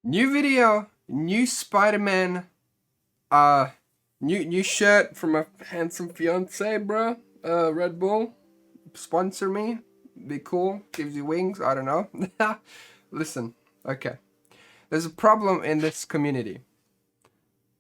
New video, new Spider-Man, new shirt from my handsome fiance, bro. Red Bull, sponsor me. Be cool. Gives you wings. I don't know. Listen, okay. There's a problem in this community.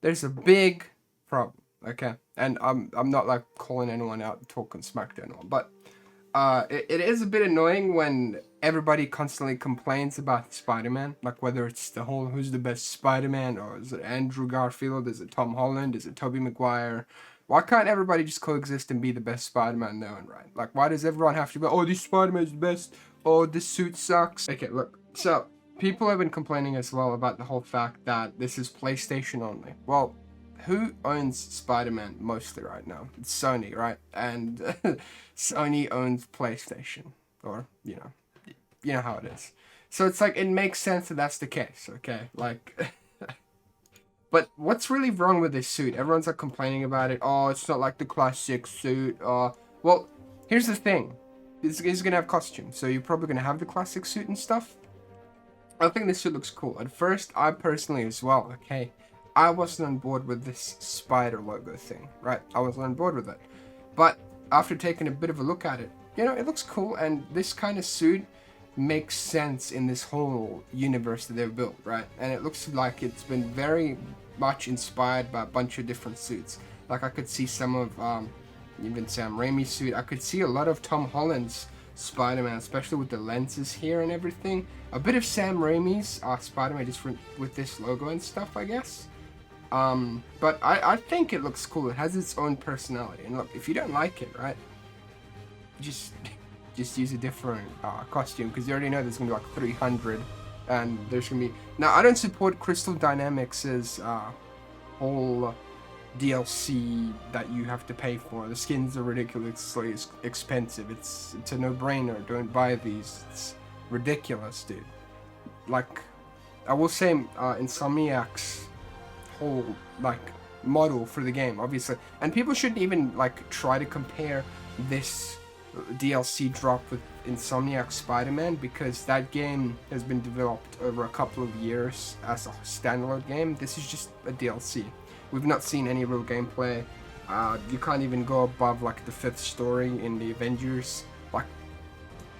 There's a big problem, okay? And I'm not like calling anyone out, talking smack to anyone, but it is a bit annoying when everybody constantly complains about Spider-Man, like whether it's the whole who's the best Spider-Man, or is it Andrew Garfield, is it Tom Holland, is it Tobey Maguire? Why can't everybody just coexist and be the best Spider-Man in their own right? Like, why does everyone have to go, oh, this Spider-Man's the best, oh, this suit sucks? Okay, look, so people have been complaining as well about the whole fact that this is PlayStation only. Well, who owns Spider-Man mostly right now? It's Sony, right? And Sony owns PlayStation, or you know how it is. So it's like it makes sense that that's the case, okay? Like, but what's really wrong with this suit? Everyone's like complaining about it. Oh, it's not like the classic suit. Well, here's the thing. It's gonna have costumes, so you're probably gonna have the classic suit and stuff. I think this suit looks cool. At first, I personally as well, okay? I wasn't on board with this spider logo thing, right? I wasn't on board with it. But after taking a bit of a look at it, you know, it looks cool, and this kind of suit makes sense in this whole universe that they've built, right? And it looks like it's been very much inspired by a bunch of different suits. Like I could see some of even Sam Raimi's suit. I could see a lot of Tom Holland's Spider-Man, especially with the lenses here and everything. A bit of Sam Raimi's Spider-Man just with this logo and stuff, I guess. But I think it looks cool. It has its own personality. And look, if you don't like it, right, just use a different costume, because you already know there's gonna be like 300, and there's gonna be. Now, I don't support Crystal Dynamics' whole DLC that you have to pay for. The skins are ridiculously expensive. It's a no-brainer. Don't buy these. It's ridiculous, dude. Like, I will say, Insomniac's whole like model for the game, obviously, and people shouldn't even like try to compare this DLC drop with Insomniac Spider-Man, because that game has been developed over a couple of years as a standalone game. This is just a DLC. We've not seen any real gameplay. You can't even go above like the 5th story in the Avengers like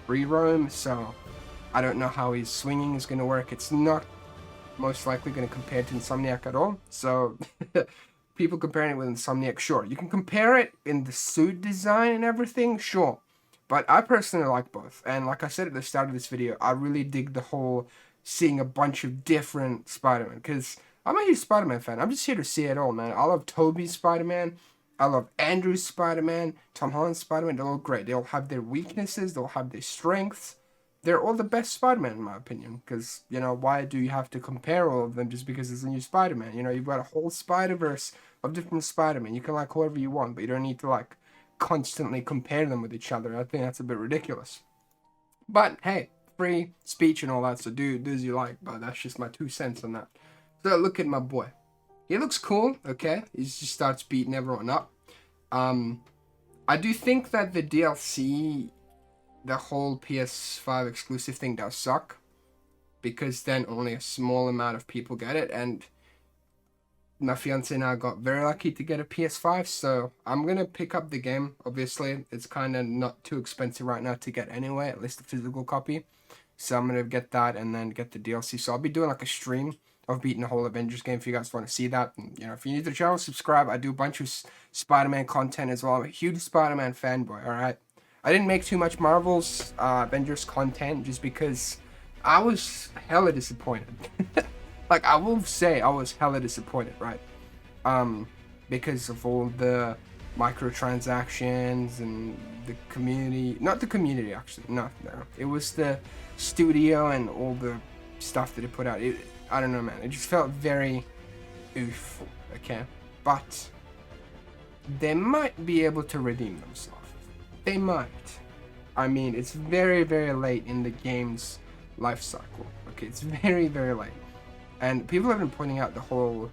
free roam, so I don't know how his swinging is going to work. It's not most likely going to compare to Insomniac at all. So people comparing it with Insomniac, sure. You can compare it in the suit design and everything, sure. But I personally like both. And like I said at the start of this video, I really dig the whole seeing a bunch of different Spider-Man, because I'm a huge Spider-Man fan. I'm just here to see it all, man. I love Tobey's Spider-Man. I love Andrew's Spider-Man. Tom Holland's Spider-Man. They're all great. They all have their weaknesses. They'll have their strengths. They're all the best Spider-Man in my opinion, because, you know, why do you have to compare all of them just because it's a new Spider-Man? You know, you've got a whole Spider-Verse of different Spider-Man. You can like whoever you want, but you don't need to like constantly compare them with each other. I think that's a bit ridiculous. But hey, free speech and all that, so do as you like, but that's just my 2 cents on that. So look at my boy. He looks cool, okay? He just starts beating everyone up. I do think that the DLC, the whole PS5 exclusive thing, does suck, because then only a small amount of people get it, and my fiance and I got very lucky to get a PS5, so I'm gonna pick up the game. Obviously, it's kind of not too expensive right now to get anyway, at least a physical copy. So I'm gonna get that and then get the DLC. So I'll be doing like a stream of beating the whole Avengers game if you guys want to see that. And, you know, if you're new to the channel, subscribe. I do a bunch of Spider-Man content as well. I'm a huge Spider-Man fanboy, alright? I didn't make too much Marvel's Avengers content just because I was hella disappointed. Like, I will say I was hella disappointed, right? Because of all the microtransactions and the community. Not the community, actually. No. It was the studio and all the stuff that it put out. I don't know, man. It just felt very oof, okay? But they might be able to redeem themselves. They might. I mean, it's very, very late in the game's life cycle. Okay, it's very, very late. And people have been pointing out the whole,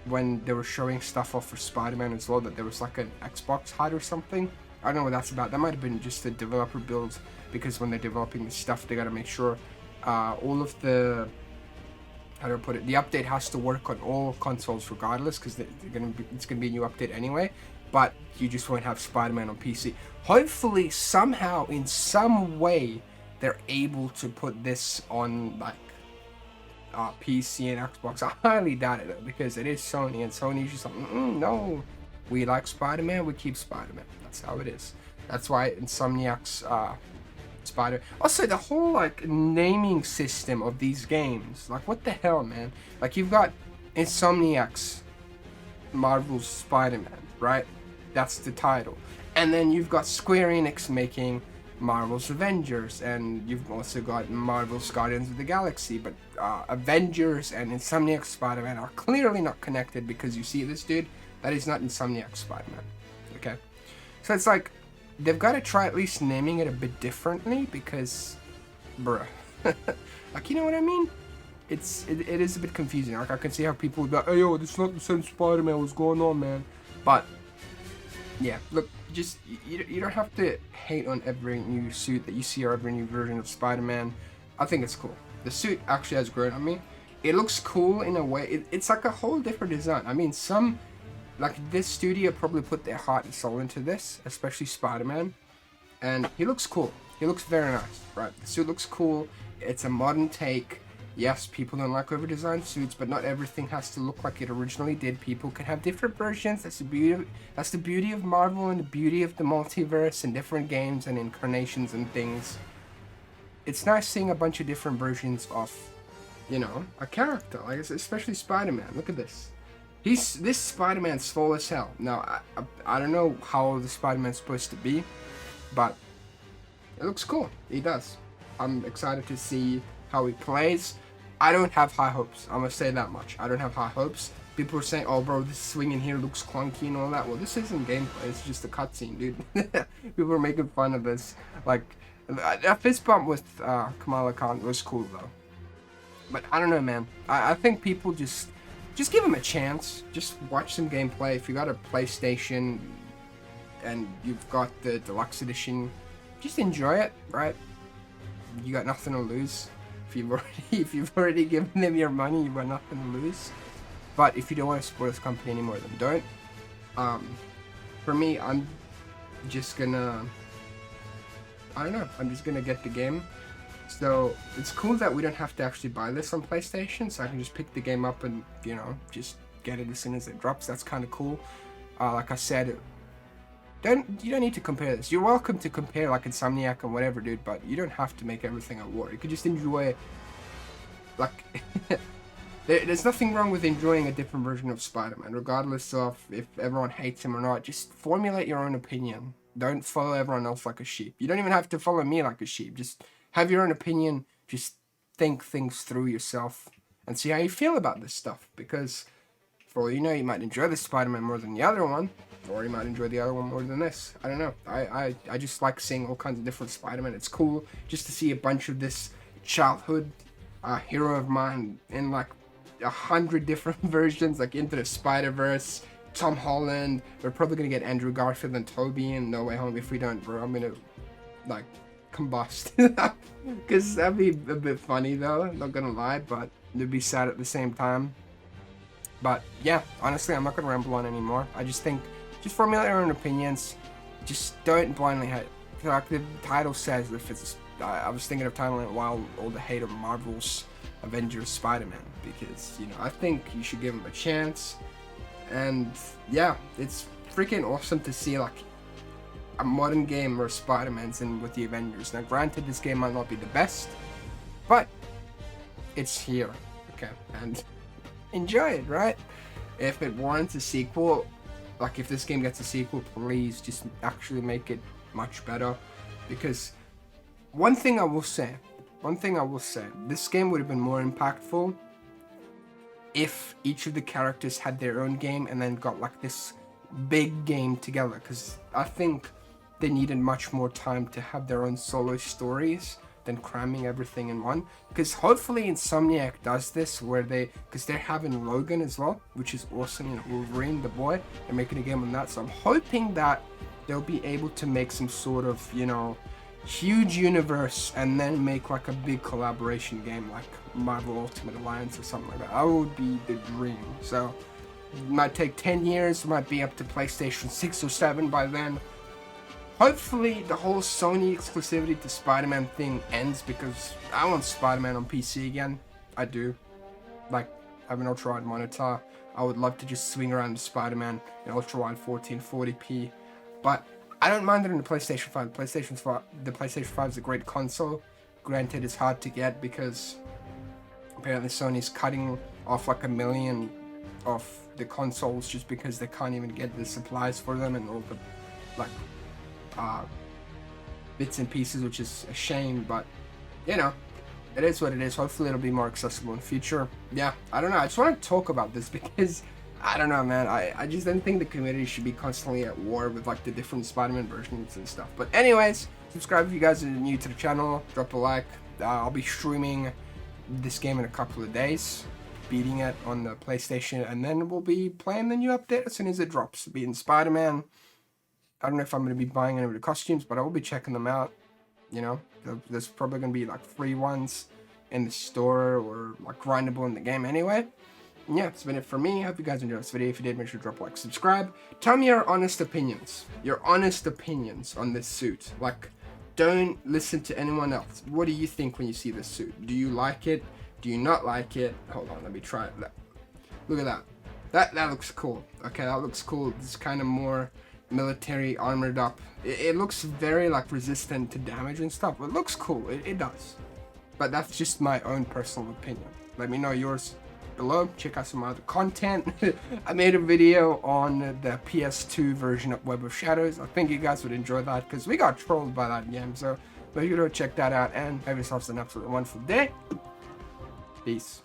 when they were showing stuff off for Spider-Man as well, that there was like an Xbox HUD or something. I don't know what that's about. That might have been just a developer build, because when they're developing the stuff, they gotta make sure all of the how do I put it? The update has to work on all consoles regardless, because it's gonna be a new update anyway. But you just won't have Spider-Man on PC. Hopefully, somehow, in some way, they're able to put this on like PC and Xbox. I highly doubt it though, because it is Sony, and Sony's just like, no, we like Spider-Man, we keep Spider-Man. That's how it is. That's why Insomniac's Spider. Also, the whole like naming system of these games, like what the hell, man? Like you've got Insomniac's Marvel's Spider-Man, right? That's the title, and then you've got Square Enix making Marvel's Avengers, and you've also got Marvel's Guardians of the Galaxy. But Avengers and Insomniac Spider-Man are clearly not connected, because you see this dude, that is not Insomniac Spider-Man. Okay, so it's like they've got to try at least naming it a bit differently, because, bruh, like, you know what I mean? It is a bit confusing. Like I can see how people would be like, hey yo, this is not the same Spider-Man. What's going on, man? But yeah, look, just you don't have to hate on every new suit that you see or every new version of Spider-Man. I think it's cool. The suit actually has grown on me. It looks cool in a way. It's like a whole different design. I mean, like this studio probably put their heart and soul into this, especially Spider-Man, and he looks cool. He looks very nice, right? The suit looks cool. It's a modern take. Yes, people don't like over-designed suits, but not everything has to look like it originally did. People can have different versions. That's the beauty of Marvel, and the beauty of the multiverse and different games and incarnations and things. It's nice seeing a bunch of different versions of, you know, a character, like especially Spider-Man. Look at this. This Spider-Man's full as hell. Now, I don't know how the Spider-Man's supposed to be, but it looks cool. He does. I'm excited to see how he plays. I don't have high hopes. I'm gonna say that much. I don't have high hopes. People are saying, oh bro, this swing in here looks clunky and all that. Well, this isn't gameplay. It's just a cutscene, dude. People are making fun of this. Like, that fist bump with Kamala Khan was cool though. But I don't know, man. I think people just give him a chance. Just watch some gameplay. If you got a PlayStation and you've got the deluxe edition, just enjoy it, right? You got nothing to lose. If you've already given them your money, you've got nothing to lose. But if you don't want to support this company anymore, then don't. For me, I'm just gonna, I don't know, I'm just gonna get the game. So it's cool that we don't have to actually buy this on PlayStation, so I can just pick the game up and, you know, just get it as soon as it drops. That's kind of cool. Like I said, you don't need to compare this. You're welcome to compare like Insomniac and whatever, dude, but you don't have to make everything a war. You could just enjoy, like, there's nothing wrong with enjoying a different version of Spider-Man, regardless of if everyone hates him or not. Just formulate your own opinion. Don't follow everyone else like a sheep. You don't even have to follow me like a sheep. Just have your own opinion. Just think things through yourself and see how you feel about this stuff. Because for all you know, you might enjoy the Spider-Man more than the other one, or you might enjoy the other one more than this. I don't know. I just like seeing all kinds of different Spider-Man. It's cool just to see a bunch of this childhood hero of mine in like 100 different versions, like Into the Spider-Verse, Tom Holland. We're probably gonna get Andrew Garfield and Tobey in No Way Home. If we don't, bro, I'm gonna like combust. Because that'd be a bit funny though, not gonna lie, but it'd be sad at the same time. But yeah, honestly, I'm not gonna ramble on anymore. I just think, just formulate your own opinions. Just don't blindly hate. Like the title says, if it's, I was thinking of titling it while all the hate of Marvel's Avengers Spider-Man, because, you know, I think you should give him a chance. And yeah, it's freaking awesome to see like a modern game where Spider-Man's in with the Avengers. Now granted, this game might not be the best, but it's here, okay, and enjoy it, right? If it warrants a sequel, like if this game gets a sequel, please just actually make it much better. Because one thing I will say, this game would have been more impactful if each of the characters had their own game and then got like this big game together. Because I think they needed much more time to have their own solo stories than cramming everything in one. Because hopefully Insomniac does this where because they're having Logan as well, which is awesome, you know, Wolverine, the boy. They're making a game on that, so I'm hoping that they'll be able to make some sort of, you know, huge universe and then make like a big collaboration game like Marvel Ultimate Alliance or something like that. That would be the dream. So it might take 10 years, might be up to PlayStation 6 or 7 by then. Hopefully the whole Sony exclusivity to Spider-Man thing ends, because I want Spider-Man on PC again. I do. Like, I have an ultra-wide monitor. I would love to just swing around Spider-Man in ultra-wide 1440p. But I don't mind it in the PlayStation 5. The PlayStation 5 is a great console. Granted, it's hard to get because apparently Sony's cutting off like 1 million of the consoles just because they can't even get the supplies for them and all the like bits and pieces, which is a shame, but you know, it is what it is. Hopefully it'll be more accessible in the future. Yeah, I don't know, I just want to talk about this because I don't know, man, I just don't think the community should be constantly at war with like the different Spider-Man versions and stuff. But anyways, subscribe if you guys are new to the channel, drop a like. I'll be streaming this game in a couple of days, beating it on the PlayStation, and then we'll be playing the new update as soon as it drops, beating Spider-Man. I don't know if I'm going to be buying any of the costumes, but I will be checking them out. You know, there's probably going to be like free ones in the store or like grindable in the game anyway. And yeah, that's been it for me. I hope you guys enjoyed this video. If you did, make sure to drop a like, subscribe. Tell me your honest opinions. Your honest opinions on this suit. Like, don't listen to anyone else. What do you think when you see this suit? Do you like it? Do you not like it? Hold on, let me try it. Look at that. That looks cool. Okay, that looks cool. It's kind of more military armored up. It looks very like resistant to damage and stuff. It looks cool. It does. But that's just my own personal opinion. Let me know yours below. Check out some other content. I made a video on the PS2 version of Web of Shadows. I think you guys would enjoy that because we got trolled by that game. So make sure to check that out and have yourselves an absolutely wonderful day. Peace.